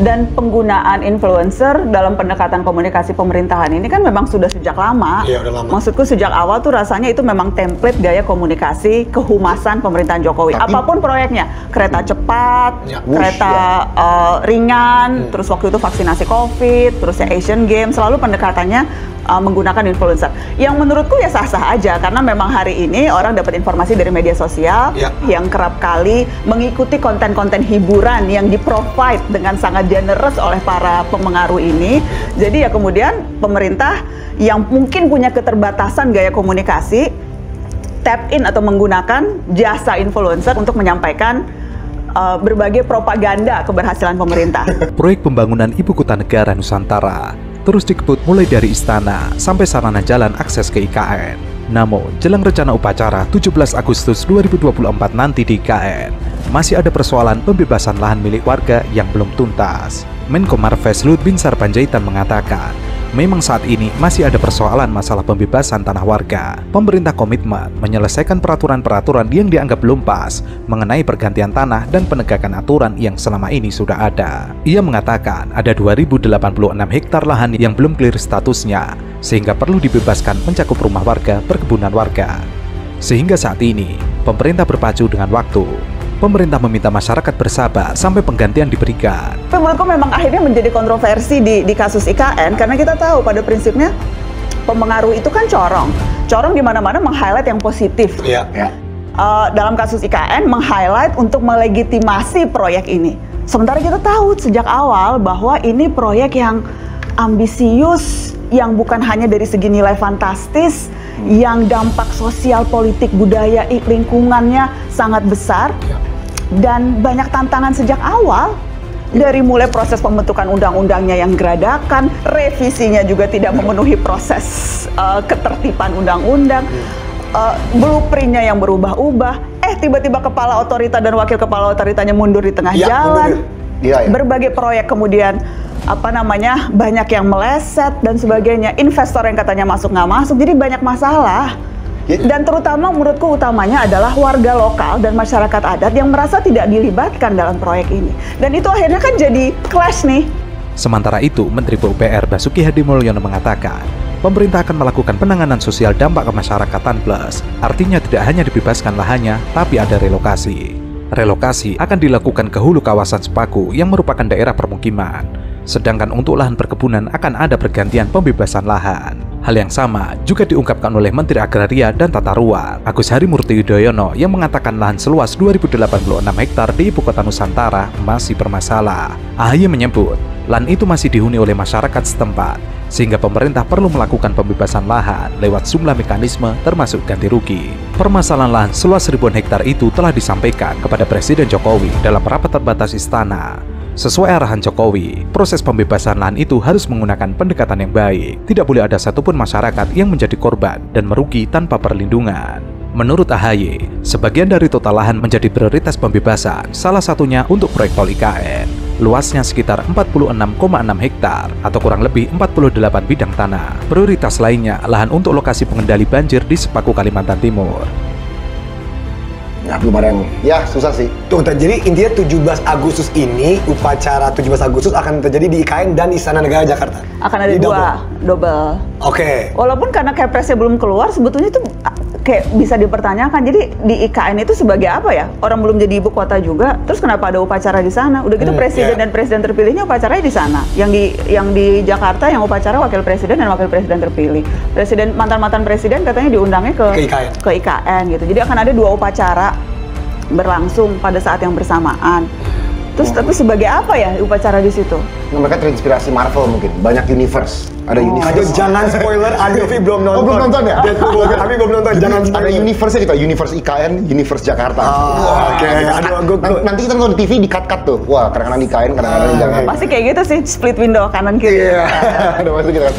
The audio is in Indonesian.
Dan penggunaan influencer dalam pendekatan komunikasi pemerintahan ini kan memang sudah sejak lama. Iya, udah lama. Maksudku sejak awal tuh rasanya itu memang template gaya komunikasi kehumasan pemerintahan Jokowi. Apapun proyeknya, kereta cepat, kereta ringan, terus waktu itu vaksinasi COVID, terus ya Asian Games, selalu pendekatannya menggunakan influencer. Yang menurutku ya sah-sah aja, karena memang hari ini orang dapat informasi dari media sosial yang kerap kali mengikuti konten-konten hiburan yang di-provide dengan sangat generous oleh para pemengaruh ini. Jadi ya kemudian pemerintah yang mungkin punya keterbatasan gaya komunikasi tap in atau menggunakan jasa influencer untuk menyampaikan berbagai propaganda keberhasilan pemerintah. Proyek pembangunan Ibu Kota Negara Nusantara terus dikebut mulai dari istana sampai sarana jalan akses ke IKN. Namun, jelang rencana upacara 17 Agustus 2024 nanti di IKN, masih ada persoalan pembebasan lahan milik warga yang belum tuntas. Menko Marves Luhut Binsar Panjaitan mengatakan, memang saat ini masih ada persoalan masalah pembebasan tanah warga. Pemerintah komitmen menyelesaikan peraturan-peraturan yang dianggap belum pas mengenai pergantian tanah dan penegakan aturan yang selama ini sudah ada. Ia mengatakan ada 2.086 hektar lahan yang belum clear statusnya, sehingga perlu dibebaskan mencakup rumah warga, perkebunan warga. Sehingga saat ini, pemerintah berpacu dengan waktu. Pemerintah meminta masyarakat bersabar sampai penggantian diberikan. Tapi menurutku memang akhirnya menjadi kontroversi di kasus IKN, karena kita tahu pada prinsipnya pemengaruh itu kan corong di mana-mana meng-highlight yang positif. Dalam kasus IKN meng-highlight untuk melegitimasi proyek ini. Sementara kita tahu sejak awal bahwa ini proyek yang ambisius, yang bukan hanya dari segi nilai fantastis, yang dampak sosial, politik, budaya, lingkungannya sangat besar, dan banyak tantangan sejak awal. Dari mulai proses pembentukan undang-undangnya yang geradakan, revisinya juga tidak memenuhi proses ketertiban undang-undang, blueprintnya yang berubah-ubah, tiba-tiba kepala otorita dan wakil kepala otoritanya mundur di tengah jalan. Berbagai proyek kemudian banyak yang meleset dan sebagainya, investor yang katanya masuk nggak masuk, jadi banyak masalah. Dan terutama menurutku utamanya adalah warga lokal dan masyarakat adat yang merasa tidak dilibatkan dalam proyek ini, dan itu akhirnya kan jadi clash nih. Sementara itu, Menteri PUPR Basuki Hadimulyono mengatakan pemerintah akan melakukan penanganan sosial dampak kemasyarakatan plus, artinya tidak hanya dibebaskan lahannya, tapi ada relokasi. Relokasi akan dilakukan ke hulu kawasan Sepaku yang merupakan daerah permukiman. Sedangkan untuk lahan perkebunan akan ada pergantian pembebasan lahan. Hal yang sama juga diungkapkan oleh Menteri Agraria dan Tata Ruang, Agus Harimurti Yudhoyono, yang mengatakan lahan seluas 2.086 hektar di Ibu Kota Nusantara masih bermasalah. AHY menyebut, lahan itu masih dihuni oleh masyarakat setempat, sehingga pemerintah perlu melakukan pembebasan lahan lewat sejumlah mekanisme termasuk ganti rugi. Permasalahan lahan seluas ribuan hektar itu telah disampaikan kepada Presiden Jokowi dalam rapat terbatas istana. Sesuai arahan Jokowi, proses pembebasan lahan itu harus menggunakan pendekatan yang baik. Tidak boleh ada satupun masyarakat yang menjadi korban dan merugi tanpa perlindungan. Menurut AHY, sebagian dari total lahan menjadi prioritas pembebasan, salah satunya untuk proyek tol IKN. Luasnya sekitar 46,6 hektar atau kurang lebih 48 bidang tanah. Prioritas lainnya lahan untuk lokasi pengendali banjir di Sepaku, Kalimantan Timur. Ya, belum ada yang... Ya, susah sih. Tuh, jadi intinya 17 Agustus ini, upacara 17 Agustus akan terjadi di IKN dan Istana Negara Jakarta. Akan ada double. Oke. Walaupun karena Kepresnya belum keluar, sebetulnya itu kayak bisa dipertanyakan. Jadi di IKN itu sebagai apa ya? Orang belum jadi ibu kota juga, terus kenapa ada upacara di sana? Udah gitu presiden dan presiden terpilihnya upacaranya di sana. Yang di Jakarta yang upacara wakil presiden dan wakil presiden terpilih. Mantan presiden katanya diundangnya ke IKN gitu. Jadi akan ada 2 upacara berlangsung pada saat yang bersamaan. Terus tapi sebagai apa ya upacara di situ? Nah, mereka terinspirasi Marvel mungkin, banyak universe. Ada universe. Aduh, jangan spoiler, Adovi belum nonton. Oh, belum nonton ya? Kami belum nonton, jangan spoiler. Ada universe-nya kita, universe IKN, universe Jakarta. Oke. Aduh, nanti kita nonton di TV di cut-cut tuh. Wah, kadang-kadang di IKN, kadang-kadang jangan. Pasti kayak gitu sih, split window kanan kiri. Iya, ada pasti gitu kan.